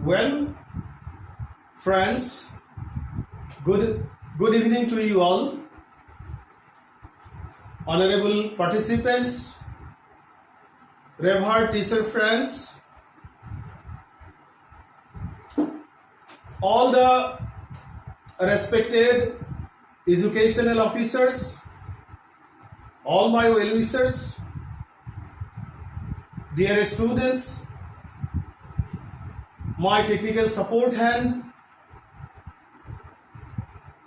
Well, friends, good evening to you all. Honorable participants, revered teacher friends, all the respected educational officers, all my well-wishers, dear students, my technical support hand,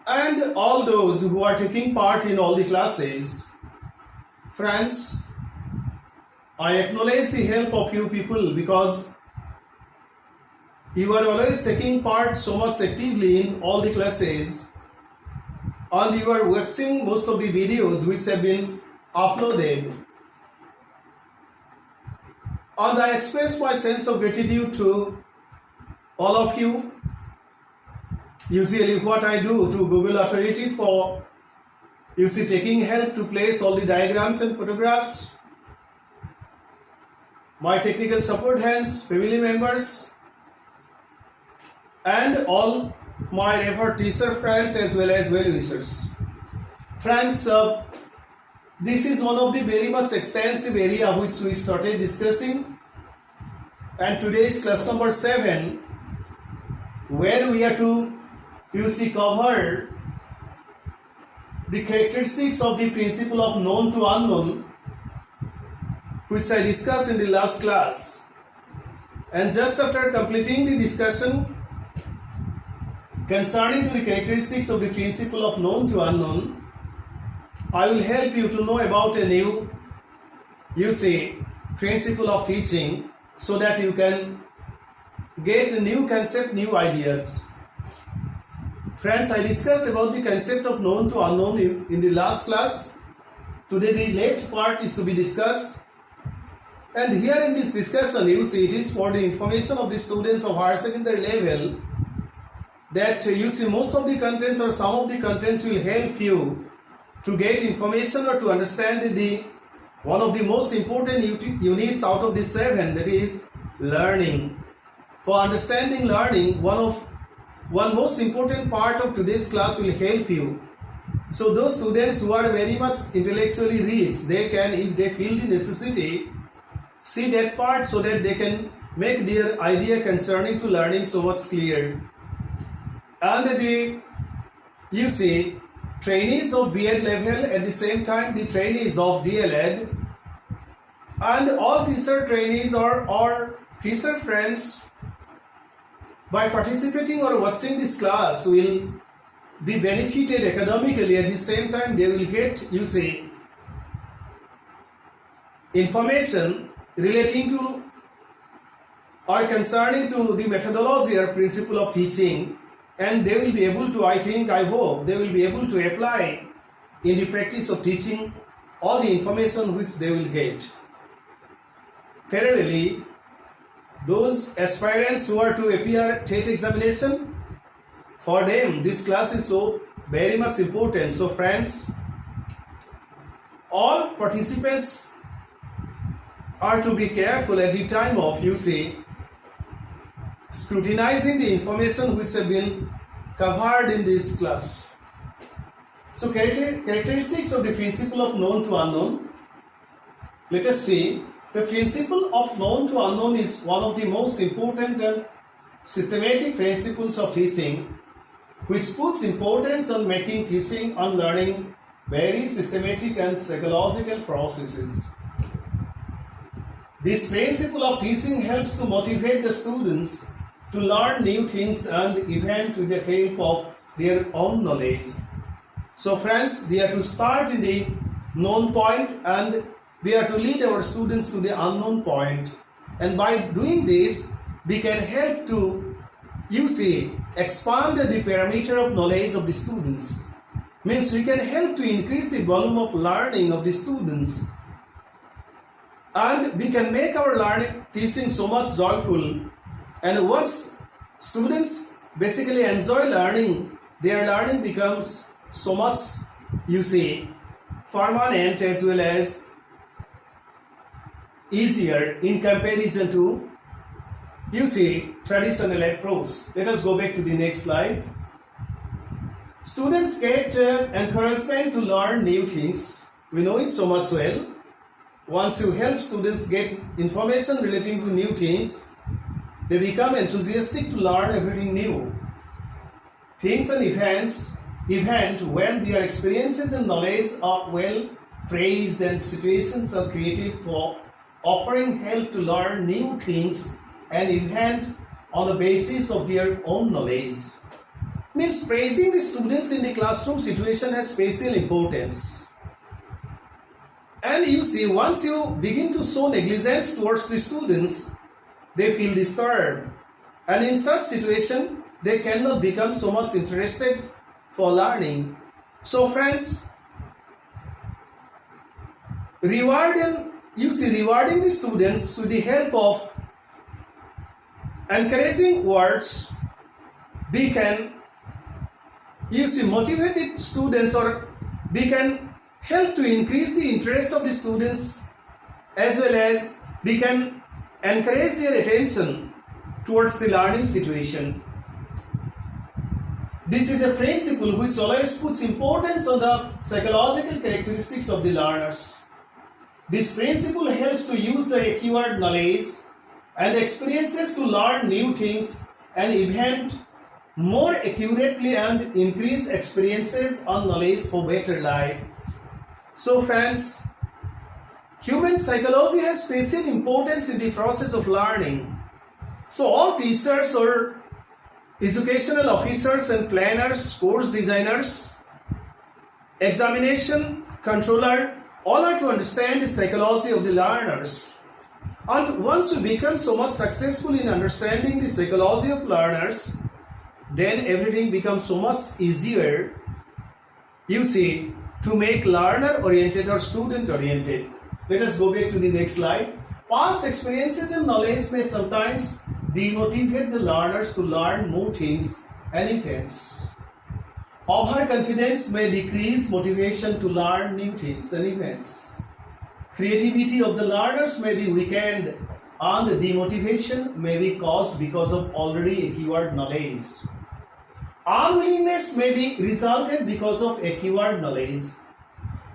and all those who are taking part in all the classes. Friends, I acknowledge the help of you people because you are always taking part so much actively in all the classes and you are watching most of the videos which have been uploaded. And I express my sense of gratitude to all of you. Usually what I do to Google Authority for taking help to place all the diagrams and photographs, my technical support hands, family members, and all my revered teacher friends as well as well-wishers. Friends, this is one of the very much extensive area which we started discussing, and today is class number 7, where we are to cover the characteristics of the principle of known to unknown, which I discussed in the last class. And just after completing the discussion concerning the characteristics of the principle of known to unknown, I will help you to know about a new principle of teaching so that you can get a new concept, new ideas. Friends, I discussed about the concept of known to unknown in the last class. Today the left part is to be discussed. And here in this discussion, it is for the information of the students of higher secondary level that most of the contents or some of the contents will help you to get information or to understand one of the most important units out of the 7, that is learning. For understanding learning, one most important part of today's class will help you. So those students who are very much intellectually rich, they can, if they feel the necessity, see that part so that they can make their idea concerning to learning so much clear. And trainees of B.Ed level, at the same time the trainees of DLED, and all teacher trainees or teacher friends, by participating or watching this class will be benefited academically. At the same time they will get information relating to or concerning to the methodology or principle of teaching, and they will be able to, I hope they will be able to apply in the practice of teaching all the information which they will get. Parallelly, those aspirants who are to appear TET examination, for them this class is so very much important. So friends, all participants are to be careful at the time of scrutinizing the information which have been covered in this class. So characteristics of the principle of known to unknown. Let us see. The principle of known to unknown is one of the most important and systematic principles of teaching, which puts importance on making teaching and learning very systematic and psychological processes. This principle of teaching helps to motivate the students to learn new things and even with the help of their own knowledge. So friends, we are to start in the known point and we are to lead our students to the unknown point. And by doing this, we can help to, expand the parameter of knowledge of the students. Means we can help to increase the volume of learning of the students. And we can make our teaching so much joyful. And once students basically enjoy learning, their learning becomes so much, permanent as well as easier in comparison to you see traditional approach. Let us go back to the next slide. Students get encouragement to learn new things. We know it so much well. Once you help students get information relating to new things, they become enthusiastic to learn everything new. Things and event when their experiences and knowledge are well praised and situations are created for offering help to learn new things and event on the basis of their own knowledge. Means praising the students in the classroom situation has special importance. And you see, once you begin to show negligence towards the students, they feel disturbed. And in such situation, they cannot become so much interested for learning. So friends, rewarding the students with the help of encouraging words, we can motivate the students, or we can help to increase the interest of the students, as well as we can encourage their attention towards the learning situation. This is a principle which always puts importance on the psychological characteristics of the learners. This principle helps to use the acquired knowledge and experiences to learn new things and event more accurately and increase experiences and knowledge for better life. So friends, human psychology has special importance in the process of learning. So all teachers or educational officers and planners, course designers, examination controller, all are to understand the psychology of the learners. And once you become so much successful in understanding the psychology of learners, then everything becomes so much easier, to make learner oriented or student oriented. Let us go back to the next slide. Past experiences and knowledge may sometimes demotivate the learners to learn more things and events. Overconfidence may decrease motivation to learn new things and events. Creativity of the learners may be weakened, and demotivation may be caused because of already acquired knowledge. Unwillingness may be resulted because of acquired knowledge.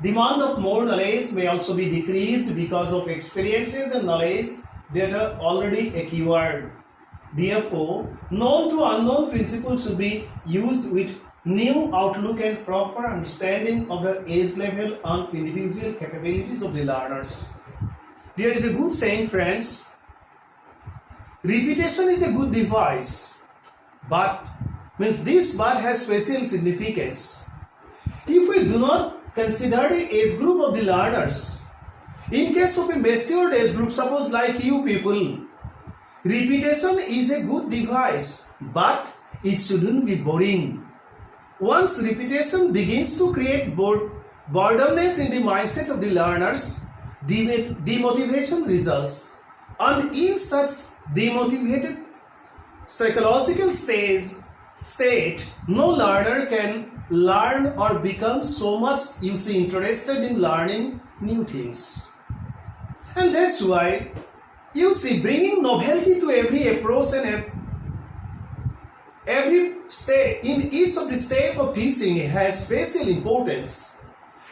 Demand of more knowledge may also be decreased because of experiences and knowledge that are already acquired. Therefore, known to unknown principles should be used with new outlook and proper understanding of the age level and individual capabilities of the learners. There is a good saying, friends, repetition is a good device, but this but has special significance. If we do not consider the age group of the learners, in case of a matured age group, suppose like you people, repetition is a good device, but it shouldn't be boring. Once repetition begins to create boredomness in the mindset of the learners, demotivation results. And in such demotivated psychological state, no learner can learn or become so much interested in learning new things. And that's why bringing novelty to every approach and every step in each of the steps of teaching has special importance.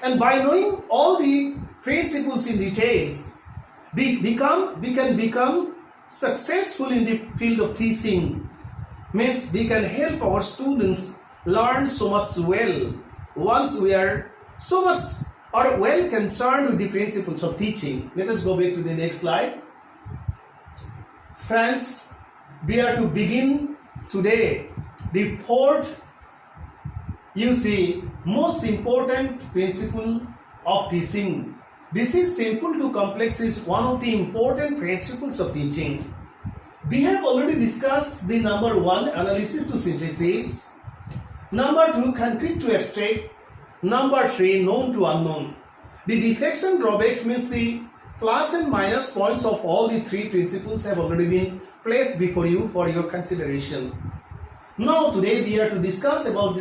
And by knowing all the principles in details, we can become successful in the field of teaching. Means we can help our students learn so much well once we are so much or well concerned with the principles of teaching. Let us go back to the next slide. Friends, we are to begin today the fourth, most important principle of teaching. This is simple to complex is one of the important principles of teaching. We have already discussed the number 1, analysis to synthesis, number 2, concrete to abstract, number 3, known to unknown. The defects and drawbacks means the plus and minus points of all the 3 principles have already been placed before you for your consideration. Now today we are to discuss about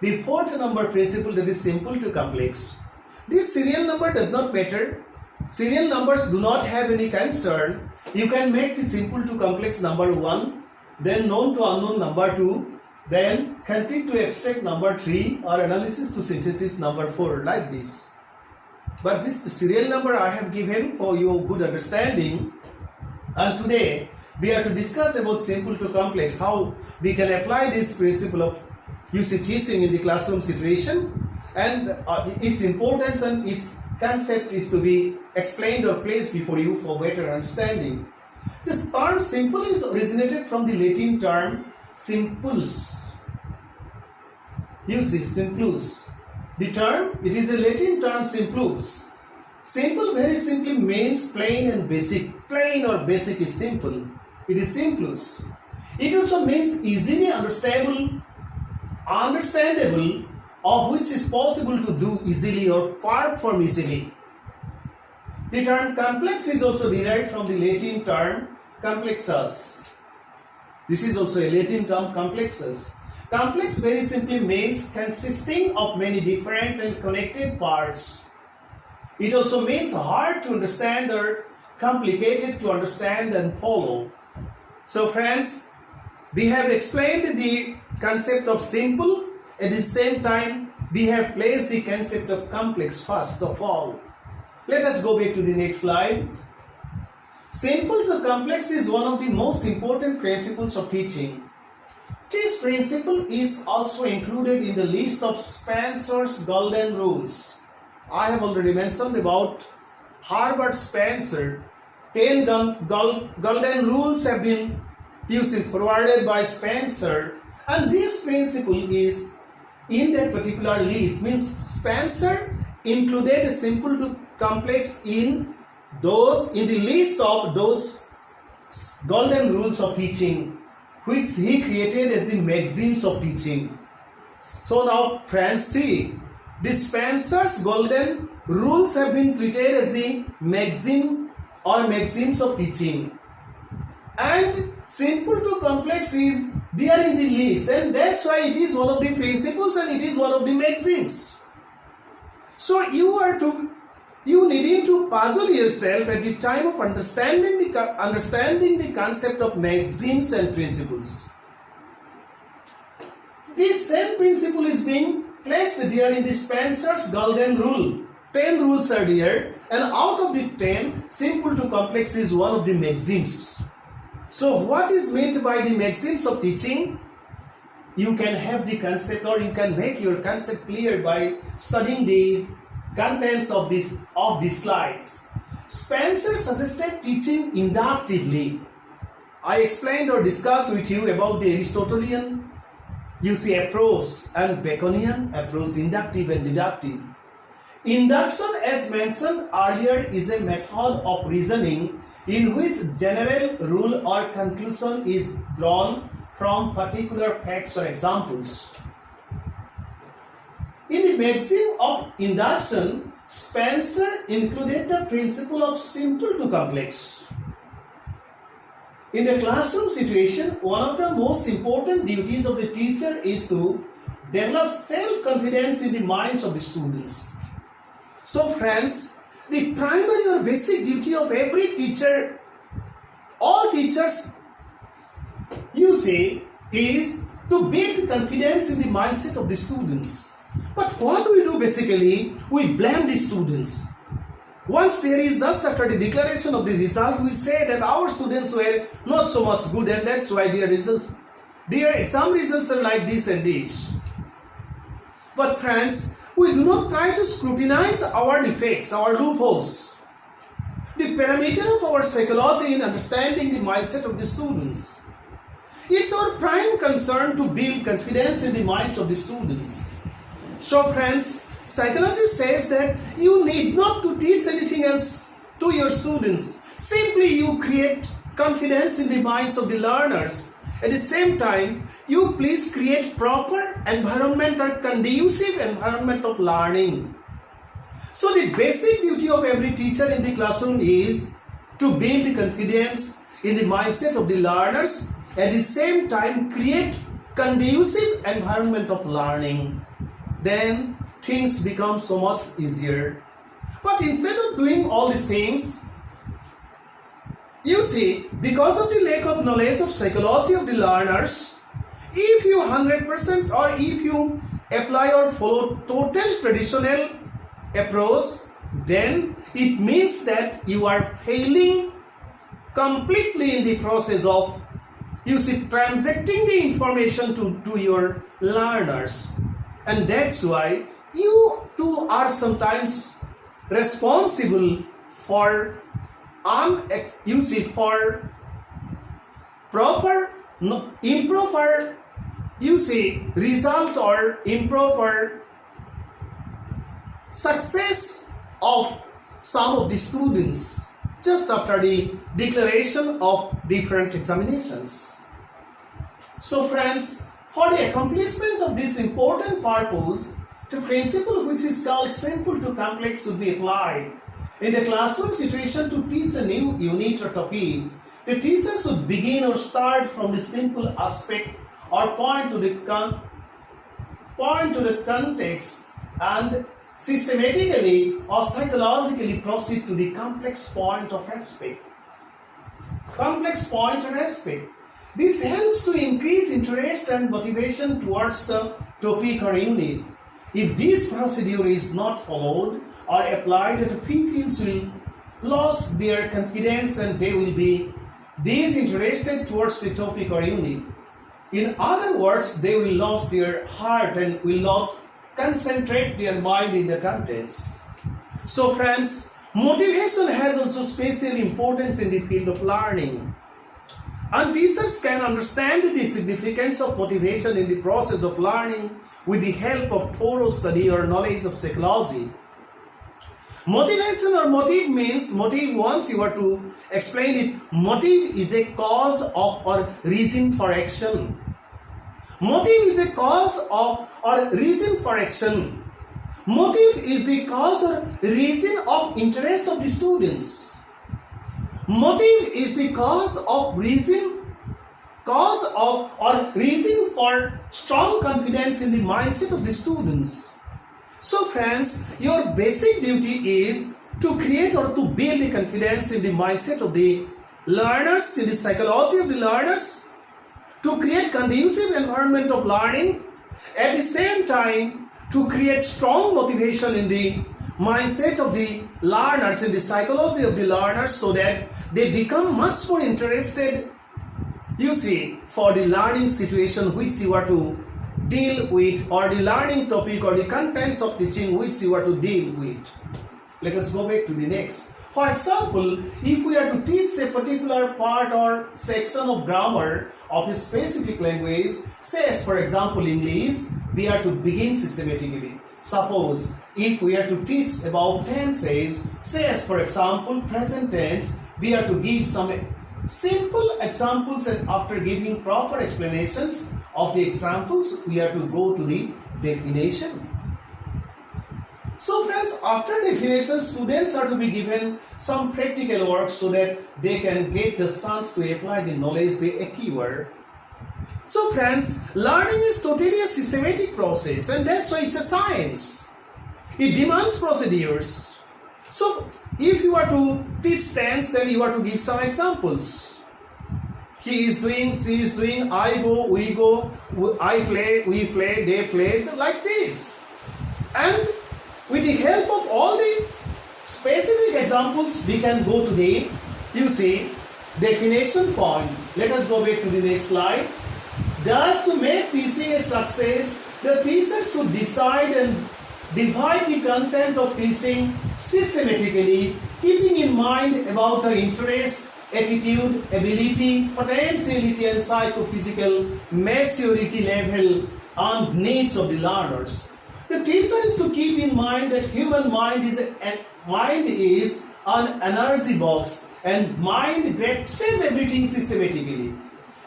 the fourth number principle, that is simple to complex. This serial number does not matter. Serial numbers do not have any concern. you can make the simple to complex number 1, then known to unknown number 2, then complete to abstract number 3, or analysis to synthesis number 4, like this. But this the serial number I have given for your good understanding. And today we are to discuss about simple to complex, how we can apply this principle of teaching in the classroom situation, and its importance and its concept is to be explained or placed before you for better understanding. This term simple is originated from the Latin term simples. You see, simplus. The term, it is a Latin term simplus. Simple very simply means plain and basic. Plain or basic is simple. It is simplus. It also means easily understandable, or which is possible to do easily or far from easily. The term complex is also derived from the Latin term complexus. This is also a Latin term, complexus. Complex very simply means consisting of many different and connected parts. It also means hard to understand or complicated to understand and follow. So friends, we have explained the concept of simple. At the same time, we have placed the concept of complex first of all. Let us go back to the next slide. Simple to complex is one of the most important principles of teaching. This principle is also included in the list of Spencer's golden rules. I have already mentioned about Herbert Spencer. 10 golden rules have been forwarded by Spencer, and this principle is in that particular list. Means Spencer included simple to complex in the list of those golden rules of teaching, which he created as the maxims of teaching. So now friends, see, the Spencer's golden rules have been treated as the maxim or maxims of teaching, and simple to complex is there in the list, and that's why it is one of the principles and it is one of the maxims. So you needing to puzzle yourself at the time of understanding the concept of maxims and principles. This same principle is being placed there in the Spencer's golden rule. 10 rules are there, and out of the 10, simple to complex is one of the maxims. So what is meant by the maxims of teaching? You can have the concept, or you can make your concept clear by studying the contents of these slides. Spencer suggested teaching inductively. I explained or discussed with you about the Aristotelian approach and Baconian approach, inductive and deductive. Induction, as mentioned earlier, is a method of reasoning in which general rule or conclusion is drawn from particular facts or examples. In the maxim of induction, Spencer included the principle of simple to complex. In the classroom situation, one of the most important duties of the teacher is to develop self-confidence in the minds of the students. So friends, the primary or basic duty of every teacher, all teachers, is to build confidence in the mindset of the students. But what we do basically, we blame the students. Once there is just after the declaration of the result, we say that our students were not so much good, and that's why their exam results are like this and this. But friends, we do not try to scrutinize our defects, our loopholes. The parameter of our psychology in understanding the mindset of the students. It's our prime concern to build confidence in the minds of the students. So friends, psychology says that you need not to teach anything else to your students. Simply you create confidence in the minds of the learners. At the same time, you please create proper environment or conducive environment of learning. So the basic duty of every teacher in the classroom is to build confidence in the mindset of the learners. At the same time, create conducive environment of learning. Then things become so much easier. But instead of doing all these things, You see, because of the lack of knowledge of psychology of the learners, if you 100% or if you apply or follow total traditional approach, then it means that you are failing completely in the process of, you see, transacting the information to your learners. And that's why you too are sometimes responsible for for improper result or improper success of some of the students just after the declaration of different examinations. So friends, for the accomplishment of this important purpose, the principle which is called simple to complex should be applied. In the classroom situation, to teach a new unit or topic, the teacher should begin or start from the simple aspect or point to the context and systematically or psychologically proceed to the complex point or aspect. This helps to increase interest and motivation towards the topic or unit. If this procedure is not followed or applied, the pupils will lose their confidence and they will be disinterested towards the topic or unit. In other words, they will lose their heart and will not concentrate their mind in the contents. So friends, motivation has also special importance in the field of learning. And teachers can understand the significance of motivation in the process of learning with the help of thorough study or knowledge of psychology. Motivation or motive means, motive, once you are to explain it, motive is a cause of or reason for action. Motive is a cause of or reason for action. Motive is the cause or reason of interest of the students. Motive is the cause of or reason for strong confidence in the mindset of the students. So friends, your basic duty is to create or to build the confidence in the mindset of the learners, in the psychology of the learners, to create conducive environment of learning, at the same time to create strong motivation in the mindset of the learners, in the psychology of the learners, so that they become much more interested, you see, for the learning situation which you are to deal with, or the learning topic or the contents of teaching which you are to deal with. Let us go back to the next. For example, if we are to teach a particular part or section of grammar of a specific language, say as for example English, we are to begin systematically. Suppose if we are to teach about tenses, say as for example present tense, we are to give some simple examples, and after giving proper explanations of the examples, we are to go to the definition. So friends, after definition, students are to be given some practical work so that they can get the chance to apply the knowledge they acquire. So friends, learning is totally a systematic process, and that's why it's a science. It demands procedures. So if you are to teach tense, then you are to give some examples. He is doing, she is doing, I go, we go, I play, we play, they play, like this. And with the help of all the specific examples, we can go to the, you see, definition point. Let us go back to the next slide. Thus, to make teaching a success, the teacher should decide and divide the content of teaching systematically, keeping in mind about the interest, attitude, ability, potentiality and psychophysical maturity level and needs of the learners. The teacher is to keep in mind that human mind is an energy box, and mind grasps everything systematically.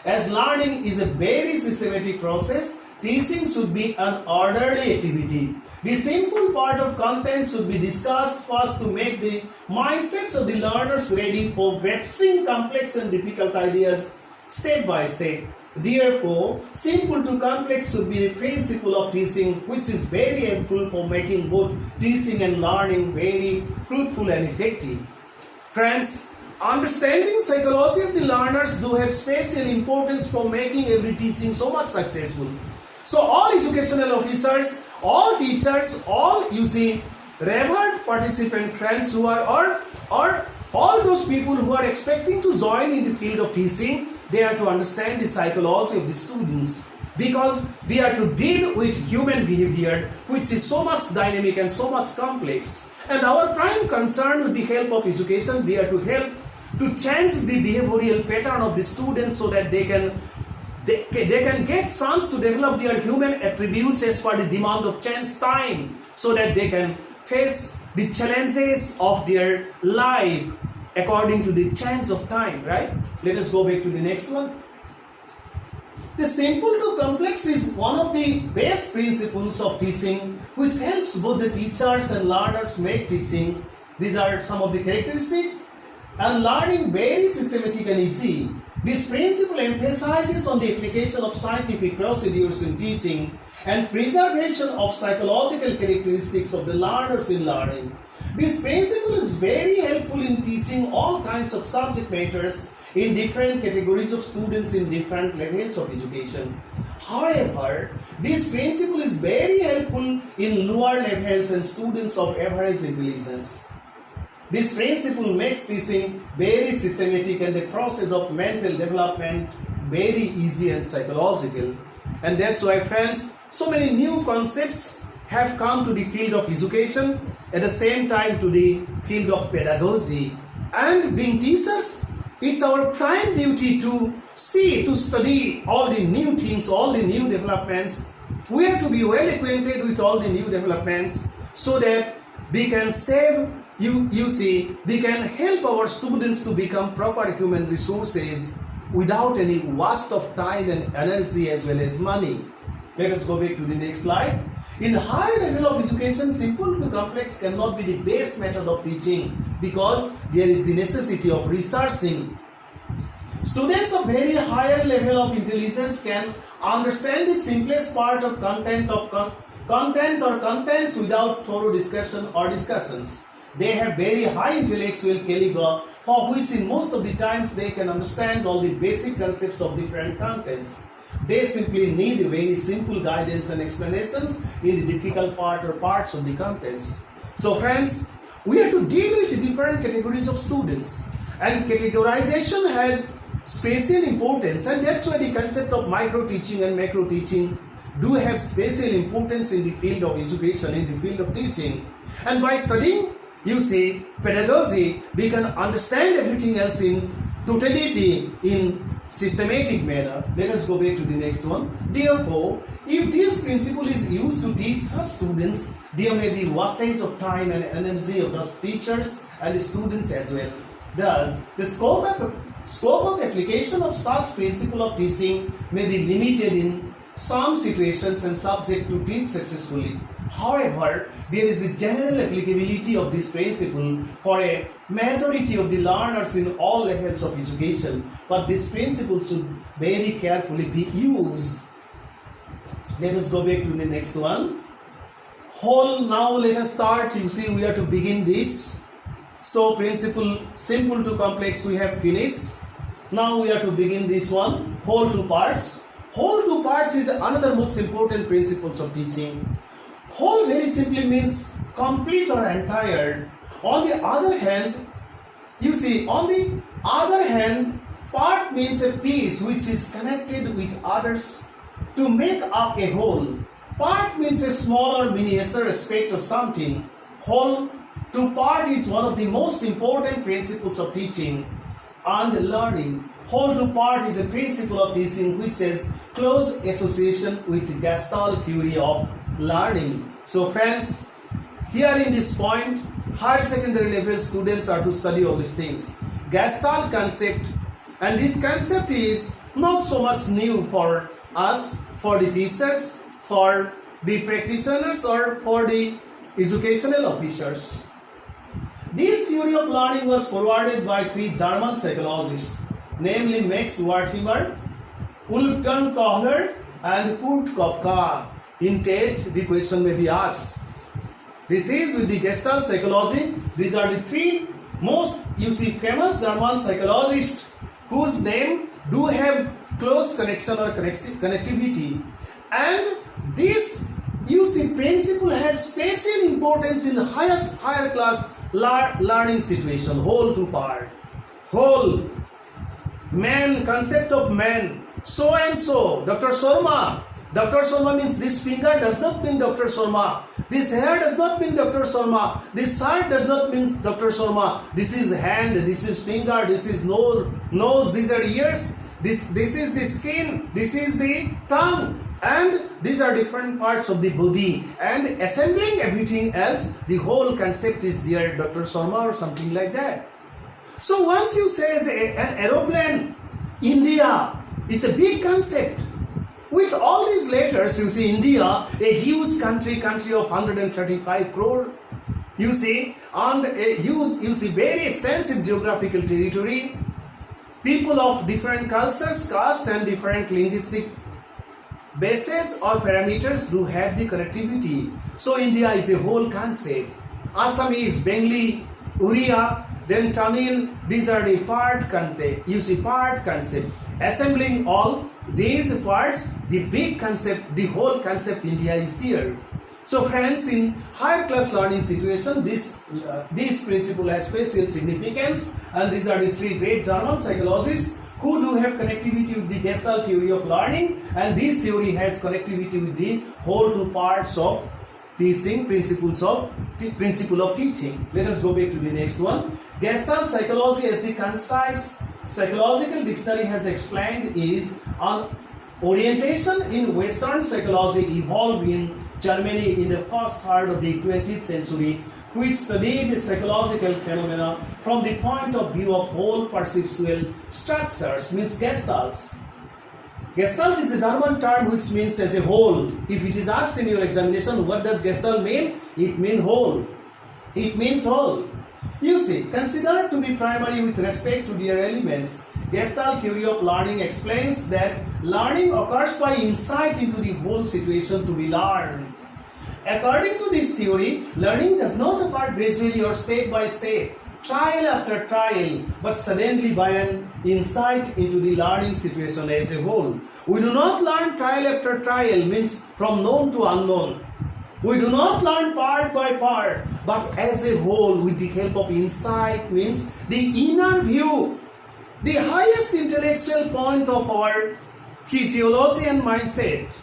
As learning is a very systematic process, teaching should be an orderly activity. The simple part of content should be discussed first to make the mindsets of the learners ready for grasping complex and difficult ideas step by step. Therefore, simple to complex should be the principle of teaching, which is very helpful for making both teaching and learning very fruitful and effective. Friends, understanding psychology of the learners do have special importance for making every teaching so much successful. So all educational officers, all teachers, all revered participant friends who are or all those people who are expecting to join in the field of teaching, they are to understand the psychology of the students, because we are to deal with human behavior which is so much dynamic and so much complex. And our prime concern with the help of education, we are to help to change the behavioral pattern of the students so that they can get chance to develop their human attributes as per the demand of change time, so that they can face the challenges of their life according to the change of time, right? Let us go back to the next one. The simple to complex is one of the best principles of teaching which helps both the teachers and learners make teaching. These are some of the characteristics. And learning very systematic and easy. This principle emphasizes on the application of scientific procedures in teaching and preservation of psychological characteristics of the learners in learning. This principle is very helpful in teaching all kinds of subject matters in different categories of students in different levels of education. However, this principle is very helpful in lower levels and students of average intelligence. This principle makes teaching very systematic and the process of mental development very easy and psychological. And that's why, friends, so many new concepts have come to the field of education, at the same time to the field of pedagogy. And being teachers, it's our prime duty to study all the new things, all the new developments. We have to be well acquainted with all the new developments so that we can save, we can help our students to become proper human resources without any waste of time and energy as well as money. Let us go back to the next slide. In higher level of education, simple to complex cannot be the best method of teaching because there is the necessity of researching. Students of very higher level of intelligence can understand the simplest part of content or contents without thorough discussion or discussions. They have very high intellectual caliber, for which in most of the times they can understand all the basic concepts of different contents. They simply need very simple guidance and explanations in the difficult part or parts of the contents. So friends, we have to deal with different categories of students, and categorization has special importance, and that's why the concept of micro teaching and macro teaching do have special importance in the field of education, in the field of teaching. And by studying, pedagogy, we can understand everything else in totality in systematic manner. Let us go back to the next one. Therefore, if this principle is used to teach such students, there may be wastage of time and energy of the teachers and the students as well. Thus, the scope of application of such principle of teaching may be limited in some situations and subject to teach successfully. However, there is the general applicability of this principle for a majority of the learners in all levels of education, but this principle should very carefully be used. Let us go back to the next one. Whole, now let us start. We have to begin this. So principle simple to complex we have finished. Now we have to begin this one, whole to parts. Whole to parts is another most important principles of teaching. Whole very simply means complete or entire. On the other hand, part means a piece which is connected with others to make up a whole. Part means a small or miniature aspect of something. Whole to part is one of the most important principles of teaching and learning. Whole to part is a principle of teaching which has close association with Gestalt theory of learning. So friends, here in this point, higher secondary level students are to study all these things. Gestalt concept, and this concept is not so much new for us, for the teachers, for the practitioners, or for the educational officers. This theory of learning was forwarded by three German psychologists, namely Max Wertheimer, Wolfgang Kohler, and Kurt Koepka. In TED, the question may be asked. This is with the Gestalt psychology. These are the three most famous German psychologist whose name do have close connection or connectivity, and this principle has special importance in higher class learning situation. Whole to part, whole man, concept of man, so and so. Dr. Sharma means this finger does not mean Dr. Sharma. This hair does not mean Dr. Sharma. This shirt does not mean Dr. Sharma. This is hand, this is finger, this is nose, these are ears, this is the skin, this is the tongue, and these are different parts of the body, and assembling everything else, the whole concept is there, Dr. Sharma or something like that. So once you say an aeroplane, India, it's a big concept. With all these letters, you see India, a huge country of 135 crore. You see, and very extensive geographical territory, people of different cultures, caste, and different linguistic bases or parameters do have the connectivity. So India is a whole concept. Assamese, Bengali, Uriya, then Tamil, these are the part concept. Assembling all these parts, the big concept, the whole concept India is there. So friends, in higher class learning situation, this principle has special significance, and these are the three great German psychologists who do have connectivity with the Gestalt theory of learning, and this theory has connectivity with the whole two parts of teaching, principle of teaching. Let us go back to the next one. Gestalt psychology, as the concise psychological dictionary has explained, is an orientation in Western psychology evolved in Germany in the first third of the 20th century, which studied psychological phenomena from the point of view of whole perceptual structures, means gestalts. Gestalt is a German term which means as a whole. If it is asked in your examination, what does Gestalt mean? It means whole. It means whole. You see, considered to be primary with respect to their elements, Gestalt theory of learning explains that learning occurs by insight into the whole situation to be learned. According to this theory, learning does not occur gradually or step by step, trial after trial, but suddenly by an insight into the learning situation as a whole. We do not learn trial after trial, means from known to unknown. We do not learn part by part, but as a whole with the help of insight, means the inner view, the highest intellectual point of our physiology and mindset.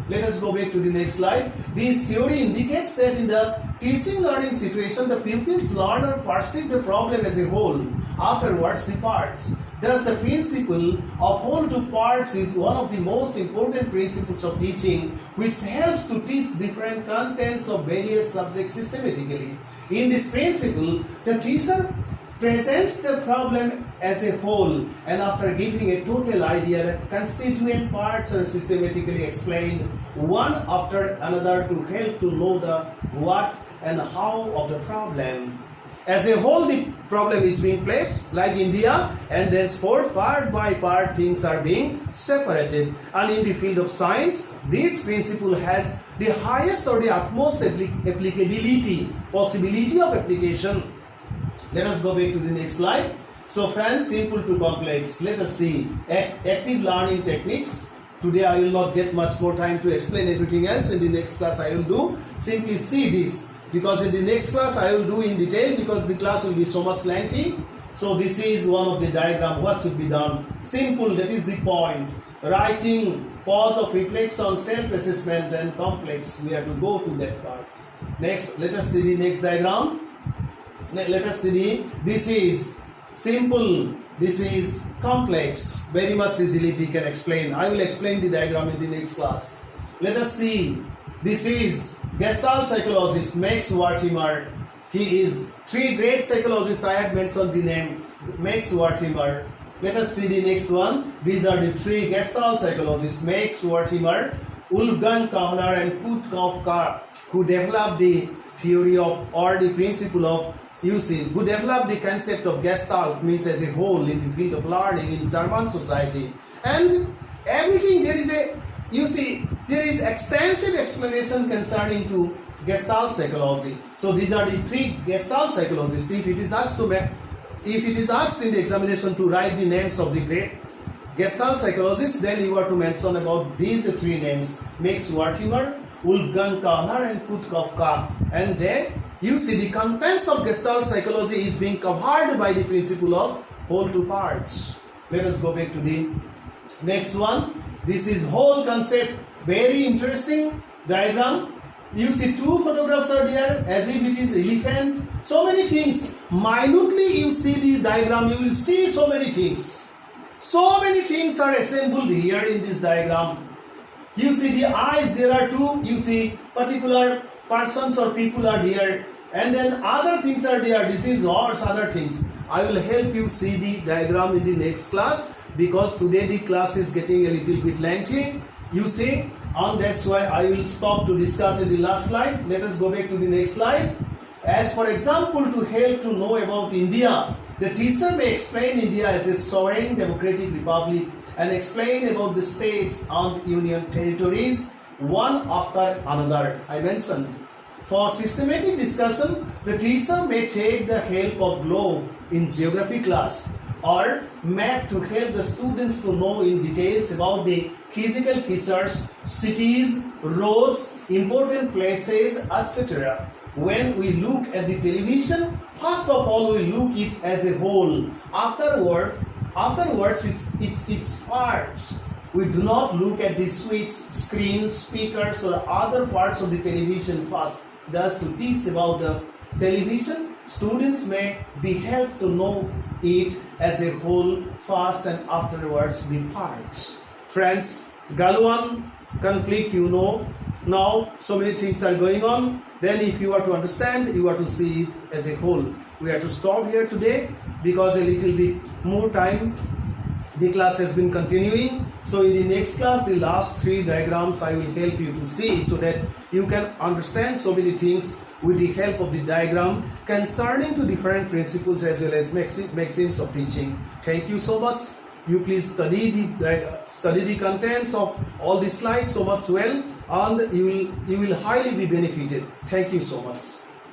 Let us go back to the next slide. This theory indicates that in the teaching learning situation, the pupils learn or perceive the problem as a whole, afterwards the parts. Thus, the principle of whole to parts is one of the most important principles of teaching, which helps to teach different contents of various subjects systematically. In this principle, the teacher presents the problem as a whole, and after giving a total idea, the constituent parts are systematically explained one after another to help to know the what and how of the problem. As a whole, the problem is being placed like India, and then part by part things are being separated. And in the field of science, this principle has the highest or the utmost applicability, possibility of application. Let us go back to the next slide. So friends, simple to complex. Let us see active learning techniques. Today I will not get much more time to explain everything else. In the next class I will do. Simply see this, because in the next class I will do in detail, because the class will be so much lengthy. So this is one of the diagram. What should be done? Simple, that is the point. Writing, pause of reflection, self-assessment, and complex. We have to go to that part. Next, let us see the next diagram. Let us see this is simple, this is complex. Very much easily we can explain. I will explain the diagram in the next class. Let us see, this is Gestalt psychologist Max Wertheimer. He is three great psychologists. I had mentioned the name Max Wertheimer. Let us see the next one. These are the three Gestalt psychologists Max Wertheimer, Wolfgang Kahner, and Kurt Kafka, who developed the theory of, or the principle of, who developed the concept of Gestalt, means as a whole, in the field of learning in German society. And everything, there is extensive explanation concerning to Gestalt psychology. So these are the three Gestalt psychologists. If it is asked to if it is asked in the examination to write the names of the great Gestalt psychologists, then you are to mention about these three names: Max Wertheimer, Wolfgang Kahler, and Kurt Kafka. And then you see the contents of Gestalt psychology is being covered by the principle of whole to parts. Let us go back to the next one. This is whole concept. Very interesting diagram. You see two photographs are there as if it is elephant. So many things. Minutely you see the diagram, you will see so many things. So many things are assembled here in this diagram. You see the eyes, there are two. You see particular persons or people are there. And then other things are there. This is horse, other things. I will help you see the diagram in the next class, because today the class is getting a little bit lengthy. You see, and that's why I will stop to discuss in the last slide. Let us go back to the next slide. As for example, to help to know about India, the teacher may explain India as a sovereign democratic republic and explain about the states and union territories one after another. I mentioned. For systematic discussion, the teacher may take the help of globe in geography class or map to help the students to know in details about the physical features, cities, roads, important places, etc. When we look at the television, first of all we look it as a whole. Afterwards its parts. We do not look at the switch, screen, speakers or other parts of the television first. Thus, to teach about the television, students may be helped to know it as a whole first and afterwards the parts. Friends, Galwan conflict, you know, now so many things are going on. Then if you are to understand, you are to see it as a whole. We are to stop here today because a little bit more time the class has been continuing. So in the next class, the last three diagrams I will help you to see so that you can understand so many things with the help of the diagram concerning to different principles as well as maxims of teaching. Thank you so much. You please study the contents of all the slides so much well, and you will highly be benefited. Thank you so much.